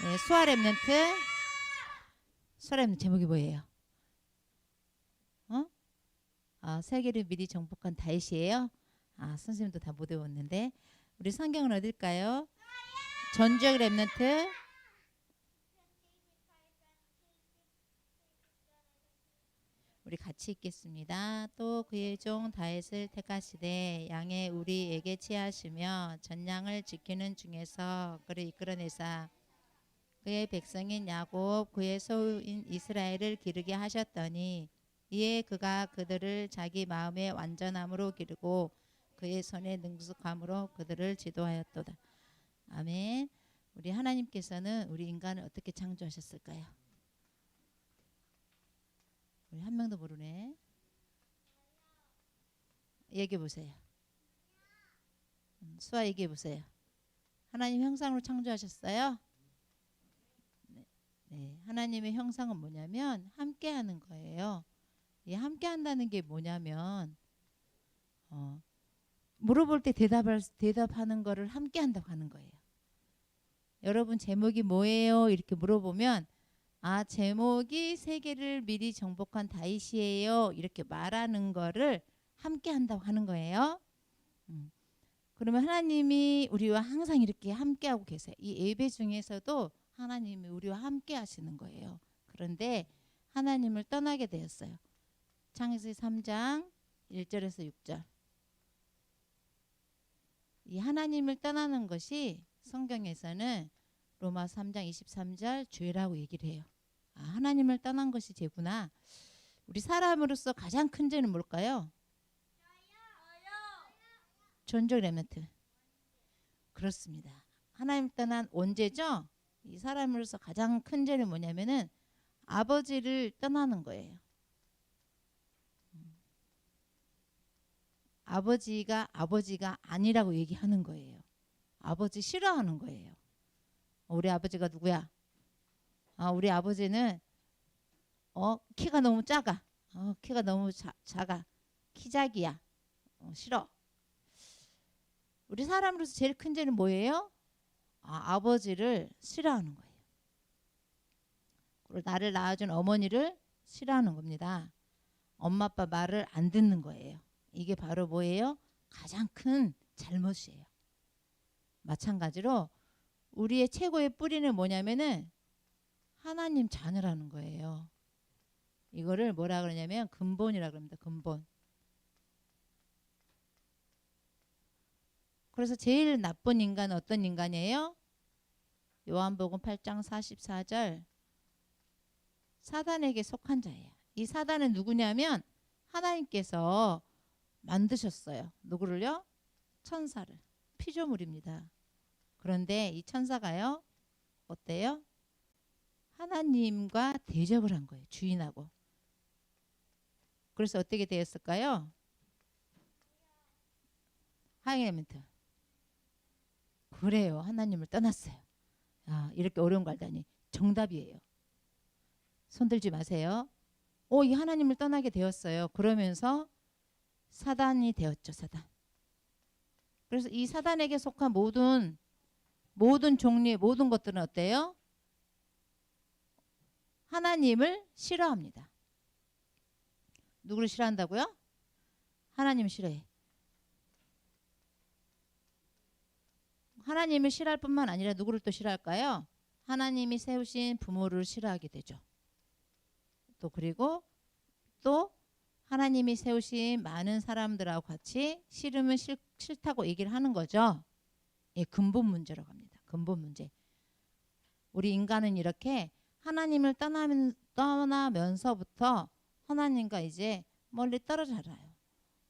네, 수아 랩런트. 수아 랩런트 제목이 뭐예요? 세계를 미리 정복한 다윗이에요? 선생님도 다 못 외웠는데. 우리 성경은 어딜까요? 전주역 랩런트. 우리 같이 읽겠습니다. 또 그의 종 다윗을 택하시되 양의 우리에게 취하시며 전량을 지키는 중에서 그를 이끌어내사 그의 백성인 야곱 그의 소유인 이스라엘을 기르게 하셨더니 이에 그가 그들을 자기 마음의 완전함으로 기르고 그의 손의 능숙함으로 그들을 지도하였도다. 아멘. 우리 하나님께서는 우리 인간을 어떻게 창조하셨을까요? 우리 한 명도 모르네. 얘기해 보세요. 수아 얘기해 보세요. 하나님 형상으로 창조하셨어요? 네. 하나님의 형상은 뭐냐면 함께 하는 거예요. 이 함께 한다는 게 뭐냐면 물어볼 때 대답하는 거를 함께 한다고 하는 거예요. 여러분 제목이 뭐예요? 이렇게 물어보면 제목이 세계를 미리 정복한 다윗이에요. 이렇게 말하는 거를 함께 한다고 하는 거예요. 그러면 하나님이 우리와 항상 이렇게 함께하고 계세요. 이 예배 중에서도 하나님이 우리와 함께 하시는 거예요. 그런데 하나님을 떠나게 되었어요. 창세기 3장 1절에서 6절. 이 하나님을 떠나는 것이 성경에서는 로마 3장 23절 죄라고 얘기를 해요. 하나님을 떠난 것이 죄구나. 우리 사람으로서 가장 큰 죄는 뭘까요? 전적 렘넌트. 그렇습니다. 하나님 떠난 원죄죠. 이 사람으로서 가장 큰 죄는 뭐냐면은 아버지를 떠나는 거예요. 아버지가 아니라고 얘기하는 거예요. 아버지 싫어하는 거예요. 우리 아버지가 누구야? 우리 아버지는 키가 너무 작아. 키가 너무 작아. 키작이야. 싫어. 우리 사람으로서 제일 큰 죄는 뭐예요? 아버지를 싫어하는 거예요. 그리고 나를 낳아준 어머니를 싫어하는 겁니다. 엄마 아빠 말을 안 듣는 거예요. 이게 바로 뭐예요? 가장 큰 잘못이에요. 마찬가지로 우리의 최고의 뿌리는 뭐냐면은 하나님 자녀라는 거예요. 이거를 뭐라 그러냐면 근본이라 그럽니다. 근본. 그래서 제일 나쁜 인간은 어떤 인간이에요? 요한복음 8장 44절. 사단에게 속한 자예요. 이 사단은 누구냐면 하나님께서 만드셨어요. 누구를요? 천사를. 피조물입니다. 그런데 이 천사가요, 어때요? 하나님과 대적을 한 거예요. 주인하고. 그래서 어떻게 되었을까요? 하이레멘트. 그래요. 하나님을 떠났어요. 이렇게 어려운 거 알다니. 정답이에요. 손들지 마세요. 이 하나님을 떠나게 되었어요. 그러면서 사단이 되었죠. 사단. 그래서 이 사단에게 속한 모든 종류의 모든 것들은 어때요? 하나님을 싫어합니다. 누구를 싫어한다고요? 하나님을 싫어해. 하나님을 싫어할 뿐만 아니라 누구를 또 싫어할까요? 하나님이 세우신 부모를 싫어하게 되죠. 또 그리고 또 하나님이 세우신 많은 사람들하고 같이 싫으면 싫다고 얘기를 하는 거죠. 근본 문제라고 합니다. 근본 문제. 우리 인간은 이렇게 하나님을 떠나면서부터 하나님과 이제 멀리 떨어져 살아요.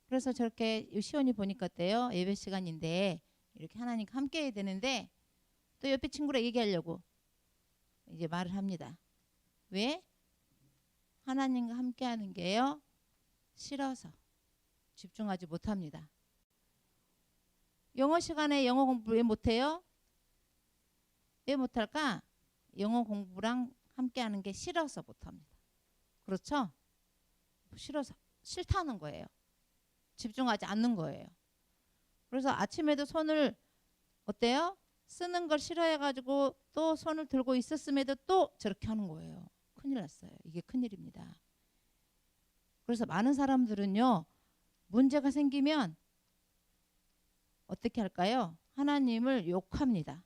그래서 저렇게 시원히 보니까 어때요? 예배 시간인데 이렇게 하나님과 함께 해야 되는데 또 옆에 친구랑 얘기하려고 이제 말을 합니다. 왜? 하나님과 함께 하는 게요, 싫어서 집중하지 못합니다. 영어 시간에 영어 공부 왜 못해요? 왜 못할까? 영어 공부랑 함께 하는 게 싫어서 못합니다. 그렇죠? 싫어서, 싫다는 거예요. 집중하지 않는 거예요. 그래서 아침에도 손을 어때요? 쓰는 걸 싫어해가지고 또 손을 들고 있었음에도 또 저렇게 하는 거예요. 큰일 났어요. 이게 큰일입니다. 그래서 많은 사람들은요, 문제가 생기면 어떻게 할까요? 하나님을 욕합니다.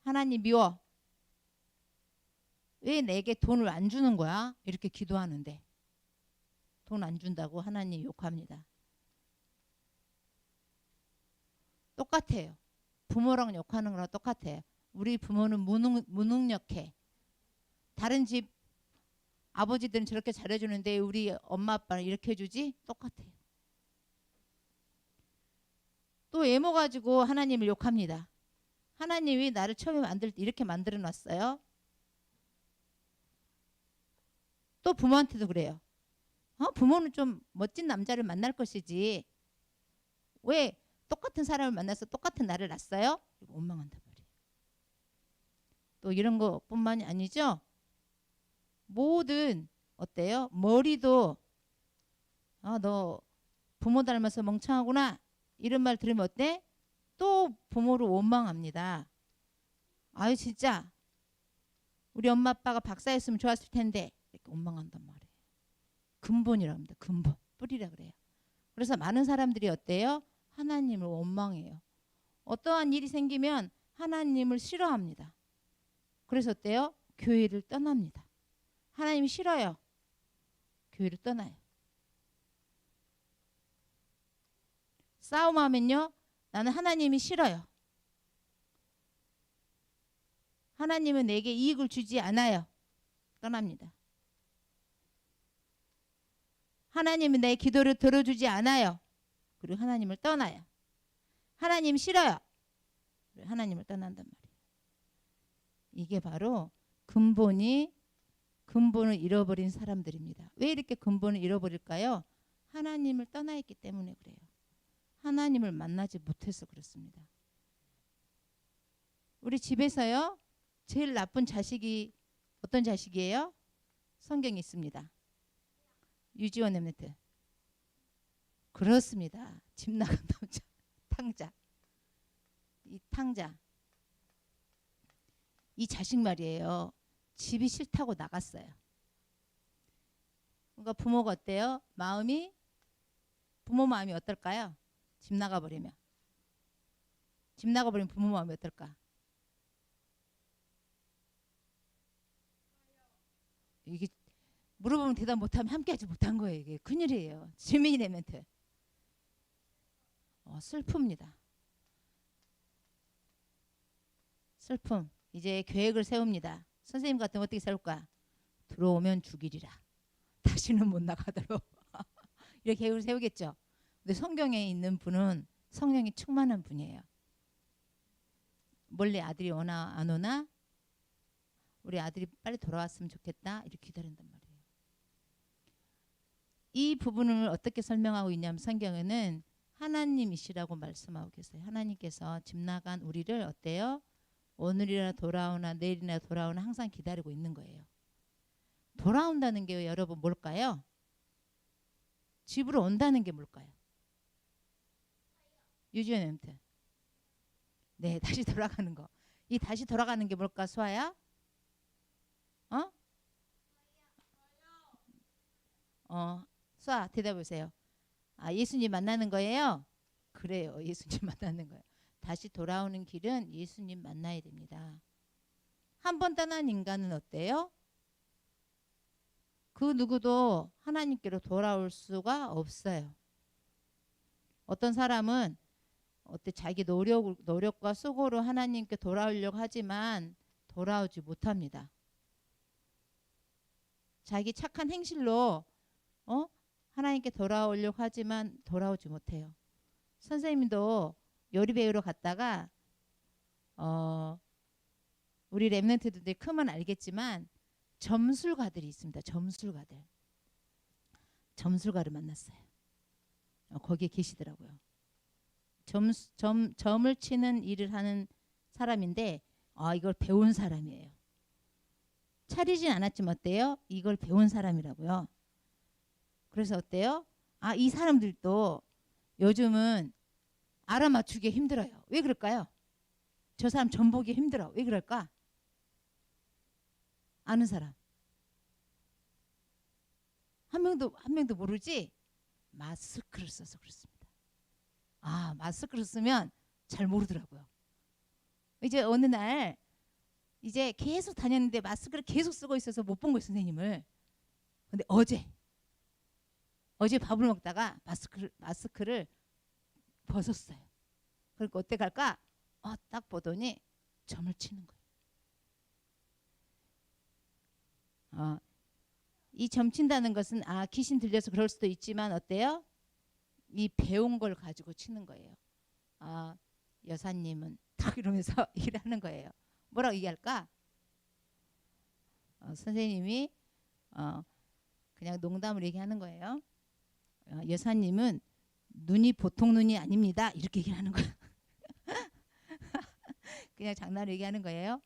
하나님 미워. 왜 내게 돈을 안 주는 거야? 이렇게 기도하는데 돈 안 준다고 하나님 욕합니다. 똑같아요. 부모랑 욕하는 거랑 똑같아요. 우리 부모는 무능력해. 다른 집 아버지들은 저렇게 잘해주는데 우리 엄마 아빠는 이렇게 해주지? 똑같아요. 또 외모 가지고 하나님을 욕합니다. 하나님이 나를 처음에 만들 때 이렇게 만들어 놨어요. 또 부모한테도 그래요. 부모는 좀 멋진 남자를 만날 것이지 왜 똑같은 사람을 만나서 똑같은 나를 낳았어요? 원망한단 말이에요. 또 이런 것뿐만이 아니죠. 모든 어때요? 머리도 너 부모 닮아서 멍청하구나 이런 말 들으면 어때? 또 부모를 원망합니다. 아유 진짜 우리 엄마 아빠가 박사였으면 좋았을 텐데 이렇게 원망한단 말이에요. 근본이라고 합니다. 근본 뿌리라 그래요. 그래서 많은 사람들이 어때요? 하나님을 원망해요. 어떠한 일이 생기면 하나님을 싫어합니다. 그래서 어때요? 교회를 떠납니다. 하나님이 싫어요. 교회를 떠나요. 싸움하면요. 나는 하나님이 싫어요. 하나님은 내게 이익을 주지 않아요. 떠납니다. 하나님은 내 기도를 들어주지 않아요. 그리고 하나님을 떠나요. 하나님 싫어요. 그리고 하나님을 떠난단 말이에요. 이게 바로 근본을 잃어버린 사람들입니다. 왜 이렇게 근본을 잃어버릴까요? 하나님을 떠나 있기 때문에 그래요. 하나님을 만나지 못해서 그렇습니다. 우리 집에서요. 제일 나쁜 자식이 어떤 자식이에요? 성경에 있습니다. 유지원 랩런트. 그렇습니다. 집 나간 남자. 탕자. 이 탕자. 이 자식 말이에요. 집이 싫다고 나갔어요. 그러니까 부모가 어때요? 부모 마음이 어떨까요? 집 나가버리면. 집 나가버리면 부모 마음이 어떨까? 이게 물어보면 대답 못하면 함께하지 못한 거예요. 이게 큰일이에요. 지민이 랩런트. 슬픕니다. 슬픔. 이제 계획을 세웁니다. 선생님 같으면 어떻게 세울까? 들어오면 죽이리라. 다시는 못 나가도록. 이렇게 계획을 세우겠죠. 근데 성경에 있는 분은 성령이 충만한 분이에요. 몰래 아들이 오나 안 오나? 우리 아들이 빨리 돌아왔으면 좋겠다. 이렇게 기다린단 말이에요. 이 부분을 어떻게 설명하고 있냐면 성경에는 하나님이시라고 말씀하고 계세요. 하나님께서 집 나간 우리를 어때요? 오늘이나 돌아오나 내일이나 돌아오나 항상 기다리고 있는 거예요. 돌아온다는 게 여러분 뭘까요? 집으로 온다는 게 뭘까요? 유지원 멘트. 네, 다시 돌아가는 거. 이 다시 돌아가는 게 뭘까, 수아야? 수아 대답해 보세요. 예수님 만나는 거예요? 그래요. 예수님 만나는 거예요. 다시 돌아오는 길은 예수님 만나야 됩니다. 한 번 떠난 인간은 어때요? 그 누구도 하나님께로 돌아올 수가 없어요. 어떤 사람은 자기 노력과 수고로 하나님께 돌아오려고 하지만 돌아오지 못합니다. 자기 착한 행실로 하나님께 돌아오려고 하지만 돌아오지 못해요. 선생님도 요리 배우러 갔다가 우리 랩런트들이 크면 알겠지만 점술가들이 있습니다. 점술가를 만났어요. 거기에 계시더라고요. 점을 치는 일을 하는 사람인데 이걸 배운 사람이에요. 차리진 않았지만 어때요? 이걸 배운 사람이라고요. 그래서 어때요? 이 사람들도 요즘은 알아맞추기 힘들어요. 왜 그럴까요? 저 사람 점 보기 힘들어. 왜 그럴까? 아는 사람 한 명도 모르지? 마스크를 써서 그렇습니다. 아, 마스크를 쓰면 잘 모르더라고요. 이제 어느 날 이제 계속 다녔는데 마스크를 계속 쓰고 있어서 못 본 거예요, 선생님을. 근데 어제 밥을 먹다가 마스크를 벗었어요. 그러니까 어때 갈까? 딱 보더니 점을 치는 거예요. 이 점 친다는 것은 귀신 들려서 그럴 수도 있지만 어때요? 이 배운 걸 가지고 치는 거예요. 여사님은 탁 이러면서 일하는 거예요. 뭐라고 얘기할까? 선생님이 그냥 농담으로 얘기하는 거예요. 여사님은 눈이 보통 눈이 아닙니다. 이렇게 얘기를 하는 거예요. 그냥 장난으로 얘기하는 거예요.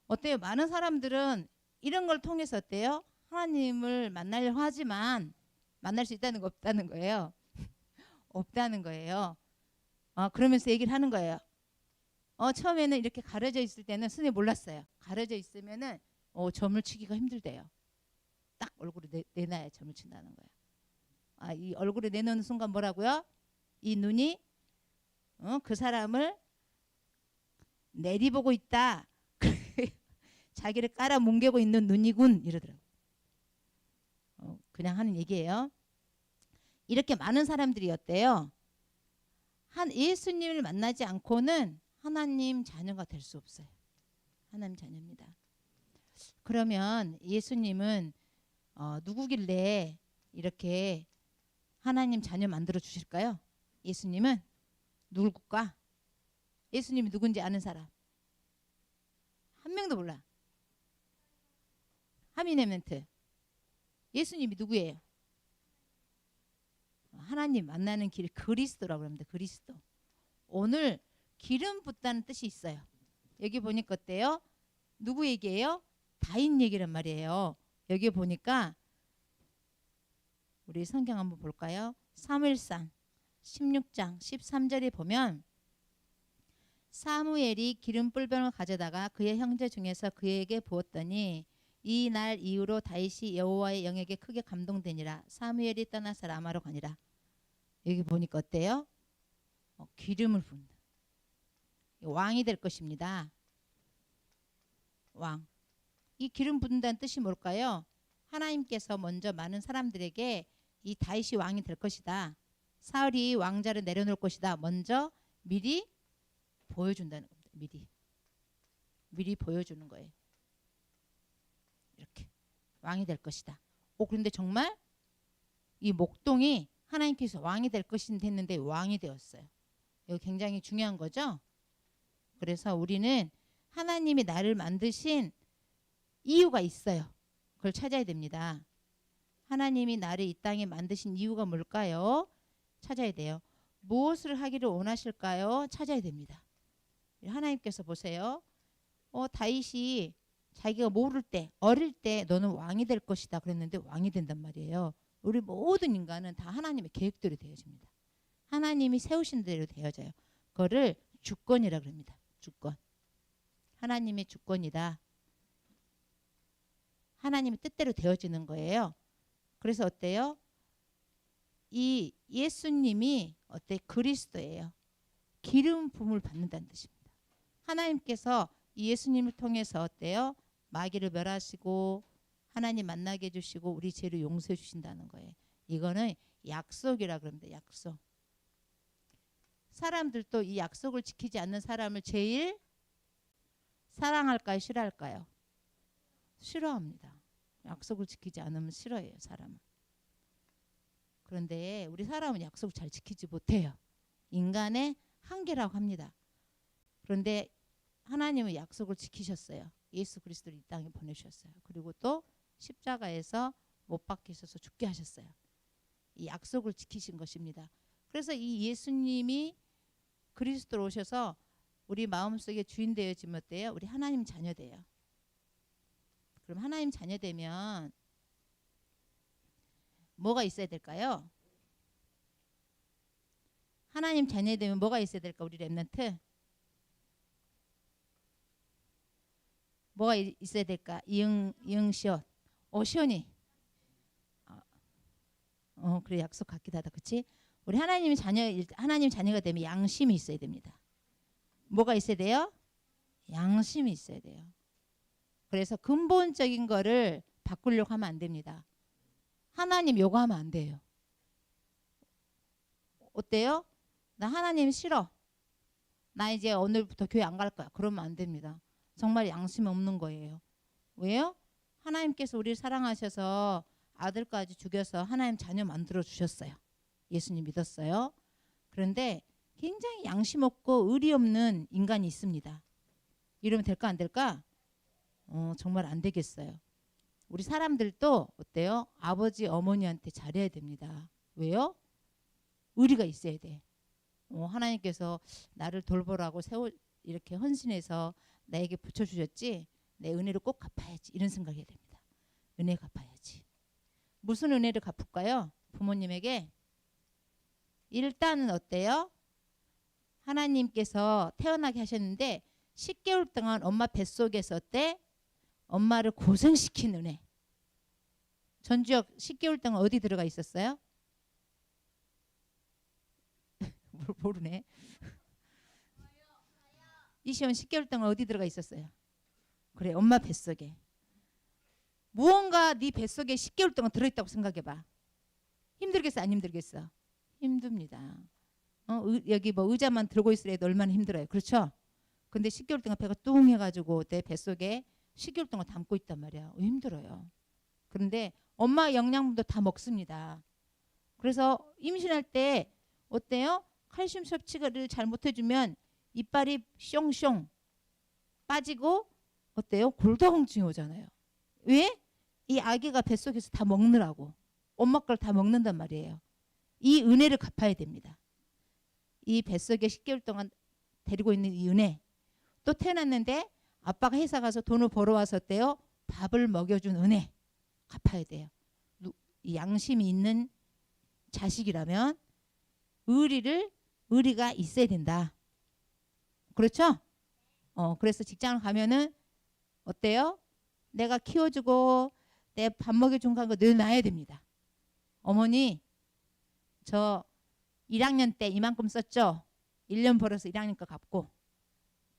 어때요? 많은 사람들은 이런 걸 통해서 어때요? 하나님을 만나려고 하지만 만날 수 있다는 거 없다는 거예요. 없다는 거예요. 그러면서 얘기를 하는 거예요. 처음에는 이렇게 가려져 있을 때는 선생님 몰랐어요. 가려져 있으면은 점을 치기가 힘들대요. 딱 얼굴에 내놔야 점을 친다는 거예요. 이 얼굴에 내놓는 순간 뭐라고요? 이 눈이 그 사람을 내리보고 있다. 자기를 깔아뭉개고 있는 눈이군 이러더라고요. 그냥 하는 얘기예요. 이렇게 많은 사람들이 어때요? 예수님을 만나지 않고는 하나님 자녀가 될 수 없어요. 하나님 자녀입니다. 그러면 예수님은 누구길래 이렇게 하나님 자녀 만들어 주실까요? 예수님은 누굴까? 예수님이 누군지 아는 사람 한 명도 몰라. 하민의 멘트. 예수님이 누구예요? 하나님 만나는 길 그리스도라고 합니다. 그리스도. 오늘 기름 붓다는 뜻이 있어요. 여기 보니까 어때요? 누구 얘기예요? 다인 얘기란 말이에요. 여기 보니까 우리 성경 한번 볼까요? 사무엘상 16장 13절에 보면 사무엘이 기름 뿔병을 가져다가 그의 형제 중에서 그에게 부었더니 이 날 이후로 다윗이 여호와의 영에게 크게 감동되니라. 사무엘이 떠나서 라마로 가니라. 여기 보니까 어때요? 기름을 부은다. 왕이 될 것입니다. 왕. 이 기름 붓는다는 뜻이 뭘까요? 하나님께서 먼저 많은 사람들에게 이 다윗이 왕이 될 것이다. 사울이 왕자를 내려놓을 것이다. 먼저 미리 보여준다는 겁니다. 미리 보여주는 거예요. 이렇게 왕이 될 것이다. 그런데 정말 이 목동이 하나님께서 왕이 될 것인데 했는데 왕이 되었어요. 이거 굉장히 중요한 거죠. 그래서 우리는 하나님이 나를 만드신 이유가 있어요. 그걸 찾아야 됩니다. 하나님이 나를 이 땅에 만드신 이유가 뭘까요? 찾아야 돼요. 무엇을 하기를 원하실까요? 찾아야 됩니다. 하나님께서 보세요. 다윗이 자기가 모를 때 어릴 때 너는 왕이 될 것이다 그랬는데 왕이 된단 말이에요. 우리 모든 인간은 다 하나님의 계획대로 되어집니다. 하나님이 세우신 대로 되어져요. 그거를 주권이라 그럽니다. 주권. 하나님의 주권이다. 하나님의 뜻대로 되어지는 거예요. 그래서 어때요? 이 예수님이 그리스도예요. 기름 부음을 받는다는 뜻입니다. 하나님께서 이 예수님을 통해서 어때요? 마귀를 멸하시고 하나님 만나게 해주시고 우리 죄를 용서해 주신다는 거예요. 이거는 약속이라 그럽니다. 약속. 사람들도 이 약속을 지키지 않는 사람을 제일 사랑할까요? 싫어할까요? 싫어합니다. 약속을 지키지 않으면 싫어해요. 사람은. 그런데 우리 사람은 약속을 잘 지키지 못해요. 인간의 한계라고 합니다. 그런데 하나님은 약속을 지키셨어요. 예수 그리스도를 이 땅에 보내주셨어요. 그리고 또 십자가에서 못 박히셔서 죽게 하셨어요. 이 약속을 지키신 것입니다. 그래서 이 예수님이 그리스도로 오셔서 우리 마음속에 주인 되어지면 어때요? 우리 하나님 자녀 돼요. 그럼 하나님 자녀 되면 뭐가 있어야 될까요? 하나님 자녀 되면 뭐가 있어야 될까? 우리 렘넌트 뭐가 있어야 될까? 이응 시옷. 시온이. 그래 약속 같기도 하다. 그치? 우리 하나님 자녀가 되면 양심이 있어야 됩니다. 뭐가 있어야 돼요? 양심이 있어야 돼요. 그래서 근본적인 거를 바꾸려고 하면 안 됩니다. 하나님 요구하면 안 돼요. 어때요? 나 하나님 싫어. 나 이제 오늘부터 교회 안 갈 거야. 그러면 안 됩니다. 정말 양심 없는 거예요. 왜요? 하나님께서 우리를 사랑하셔서 아들까지 죽여서 하나님 자녀 만들어 주셨어요. 예수님 믿었어요. 그런데 굉장히 양심 없고 의리 없는 인간이 있습니다. 이러면 될까 안 될까? 정말 안 되겠어요. 우리 사람들도 어때요? 아버지 어머니한테 잘해야 됩니다. 왜요? 의리가 있어야 돼. 하나님께서 나를 돌보라고 이렇게 헌신해서 나에게 붙여주셨지, 내 은혜를 꼭 갚아야지, 이런 생각해야 됩니다. 은혜 갚아야지. 무슨 은혜를 갚을까요? 부모님에게 일단은 어때요? 하나님께서 태어나게 하셨는데 10개월 동안 엄마 뱃속에서 어때? 엄마를 고생시킨 은혜. 전주혁 10개월 동안 어디 들어가 있었어요? 모르네. 이시온 10개월 동안 어디 들어가 있었어요? 그래, 엄마 뱃속에. 무언가 네 뱃속에 10개월 동안 들어있다고 생각해봐. 힘들겠어 안 힘들겠어? 힘듭니다. 여기 뭐 의자만 들고 있으래도 얼마나 힘들어요. 그렇죠? 근데 10개월 동안 배가 뚱 해가지고 내 뱃속에 10개월 동안 담고 있단 말이야. 힘들어요. 그런데 엄마 영양분도 다 먹습니다. 그래서 임신할 때 어때요? 칼슘 섭취를 잘 못해주면 이빨이 숑숑 빠지고 어때요? 골다공증이 오잖아요. 왜? 이 아기가 뱃속에서 다 먹느라고. 엄마 걸 다 먹는단 말이에요. 이 은혜를 갚아야 됩니다. 이 뱃속에 10개월 동안 데리고 있는 이 은혜. 또 태어났는데 아빠가 회사 가서 돈을 벌어와서 어때요? 밥을 먹여준 은혜 갚아야 돼요. 이 양심이 있는 자식이라면 의리가 있어야 된다. 그렇죠? 그래서 직장을 가면은 어때요? 내가 키워주고 내 밥 먹여준 거 늘 놔야 됩니다. 어머니 저 1학년 때 이만큼 썼죠? 1년 벌어서 1학년 거 갚고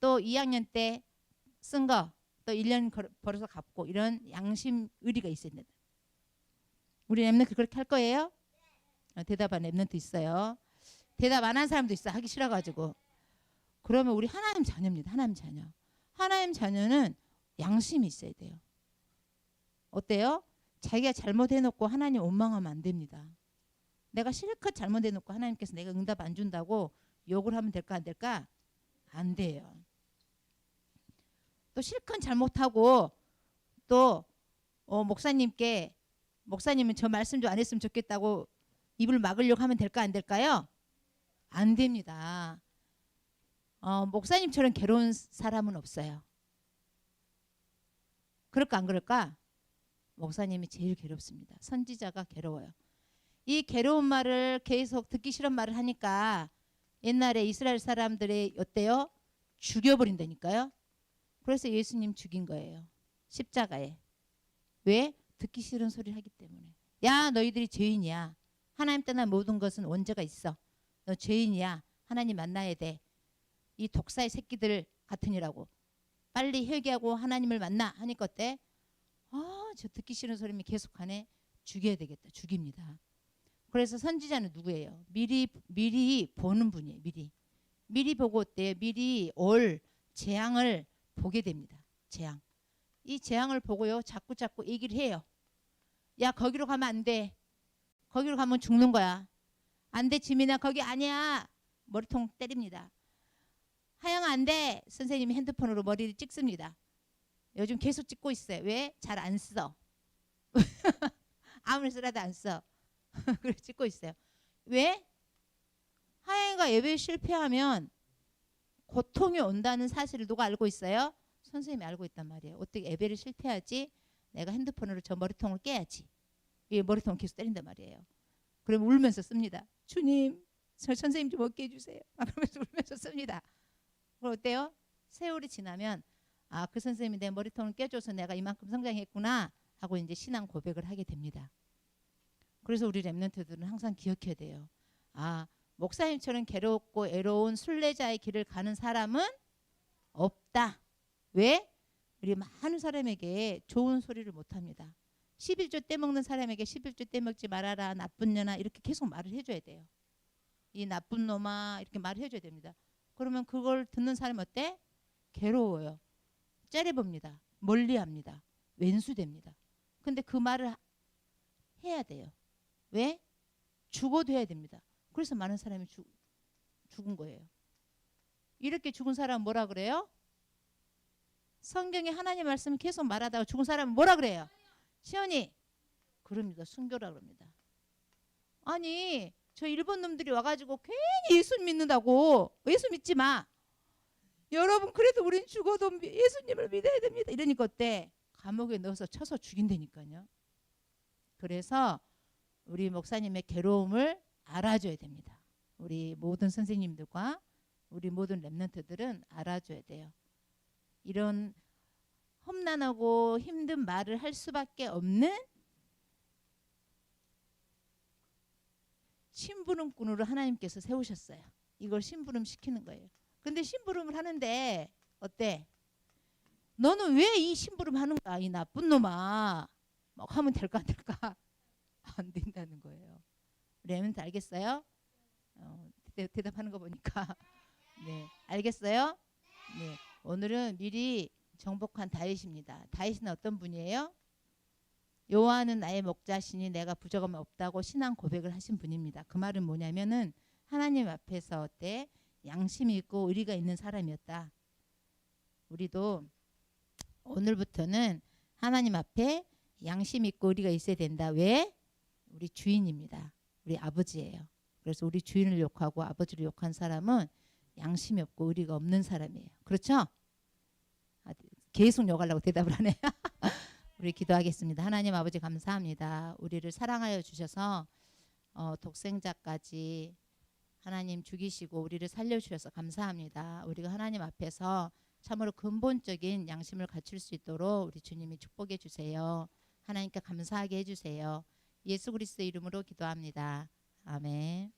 또 2학년 때 쓴 거 또 1년 벌어서 갚고 이런 양심 의리가 있어야 된다. 우리 랩런트 그렇게 할 거예요? 대답한 랩런트 있어요. 대답 안 한 사람도 있어. 하기 싫어가지고. 그러면 우리 하나님 자녀입니다. 하나님 자녀. 하나님 자녀는 양심이 있어야 돼요. 어때요? 자기가 잘못해놓고 하나님 원망하면 안 됩니다. 내가 실컷 잘못해놓고 하나님께서 내가 응답 안 준다고 욕을 하면 될까 안 될까? 안 돼요. 또 실컷 잘못하고 또 목사님은 저 말씀 좀 안 했으면 좋겠다고 입을 막으려고 하면 될까 안 될까요? 안 됩니다. 목사님처럼 괴로운 사람은 없어요. 그럴까 안 그럴까? 목사님이 제일 괴롭습니다. 선지자가 괴로워요. 이 괴로운 말을 계속 듣기 싫은 말을 하니까 옛날에 이스라엘 사람들이 어때요? 죽여버린다니까요. 그래서 예수님 죽인 거예요. 십자가에. 왜? 듣기 싫은 소리를 하기 때문에. 야 너희들이 죄인이야. 하나님 떠난 모든 것은 원죄가 있어. 너 죄인이야. 하나님 만나야 돼. 이 독사의 새끼들 같으니라고. 빨리 회개하고 하나님을 만나 하니까 어때? 저 듣기 싫은 소리면 계속하네. 죽여야 되겠다. 죽입니다. 그래서 선지자는 누구예요? 미리 보는 분이에요. 미리 보고 어때요? 미리 올 재앙을 보게 됩니다. 재앙. 이 재앙을 보고요. 자꾸 얘기를 해요. 야 거기로 가면 안 돼. 거기로 가면 죽는 거야. 안 돼 지민아 거기 아니야. 머리통 때립니다. 하영아 안 돼. 선생님이 핸드폰으로 머리를 찍습니다. 요즘 계속 찍고 있어요. 왜? 잘 안 써. 아무리 쓰라도 안 써. 그래 찍고 있어요. 왜? 하영이가 예배에 실패하면 고통이 온다는 사실을 누가 알고 있어요? 선생님이 알고 있단 말이에요. 어떻게 예배를 실패하지? 내가 핸드폰으로 저 머리통을 깨야지. 이 머리통을 계속 때린단 말이에요. 그럼 울면서 씁니다. 주님, 저 선생님 좀 얻게 해주세요. 그러면서 울면서 씁니다. 그럼 어때요? 세월이 지나면 아, 그 선생님이 내 머리통을 깨줘서 내가 이만큼 성장했구나 하고 이제 신앙 고백을 하게 됩니다. 그래서 우리 랩런트들은 항상 기억해야 돼요. 아, 목사님처럼 괴롭고 애로운 순례자의 길을 가는 사람은 없다. 왜? 우리 많은 사람에게 좋은 소리를 못합니다. 11조 떼먹는 사람에게 11조 떼먹지 말아라, 나쁜 년아, 이렇게 계속 말을 해줘야 돼요. 이 나쁜 놈아, 이렇게 말을 해줘야 됩니다. 그러면 그걸 듣는 사람이 어때? 괴로워요. 째려봅니다. 멀리합니다. 왼수됩니다. 근데 그 말을 해야 돼요. 왜? 죽어도 해야 됩니다. 그래서 많은 사람이 죽은 거예요. 이렇게 죽은 사람은 뭐라 그래요? 성경에 하나님 말씀을 계속 말하다가 죽은 사람은 뭐라 그래요? 시연이 그럽니다. 순교라 그럽니다. 아니 저 일본 놈들이 와가지고 괜히 예수 믿는다고. 예수 믿지 마. 여러분 그래도 우린 죽어도 예수님을 믿어야 됩니다. 이러니까 어때? 감옥에 넣어서 쳐서 죽인다니까요. 그래서 우리 목사님의 괴로움을 알아줘야 됩니다. 우리 모든 선생님들과 우리 모든 랩런트들은 알아줘야 돼요. 이런 험난하고 힘든 말을 할 수밖에 없는 심부름꾼으로 하나님께서 세우셨어요. 이걸 심부름 시키는 거예요. 근데 심부름을 하는데 어때? 너는 왜 이 심부름 하는 거야? 이 나쁜 놈아. 막 하면 될까 안 될까? 안 된다는 거예요. 랩런트 알겠어요? 대답하는 거 보니까 네, 알겠어요? 네, 오늘은 미리 정복한 다윗입니다. 다윗은 어떤 분이에요? 여호와는 나의 목자시니 내가 부족함이 없다고 신앙 고백을 하신 분입니다. 그 말은 뭐냐면은 하나님 앞에서 어때? 양심이 있고 의리가 있는 사람이었다. 우리도 오늘부터는 하나님 앞에 양심 있고 의리가 있어야 된다. 왜? 우리 주인입니다. 우리 아버지예요. 그래서 우리 주인을 욕하고 아버지를 욕한 사람은 양심이 없고 의리가 없는 사람이에요. 그렇죠? 계속 욕하려고 대답을 하네. 우리 기도하겠습니다. 하나님 아버지 감사합니다. 우리를 사랑하여 주셔서 독생자까지 하나님 죽이시고 우리를 살려주셔서 감사합니다. 우리가 하나님 앞에서 참으로 근본적인 양심을 갖출 수 있도록 우리 주님이 축복해 주세요. 하나님께 감사하게 해주세요. 예수 그리스도 이름으로 기도합니다. 아멘.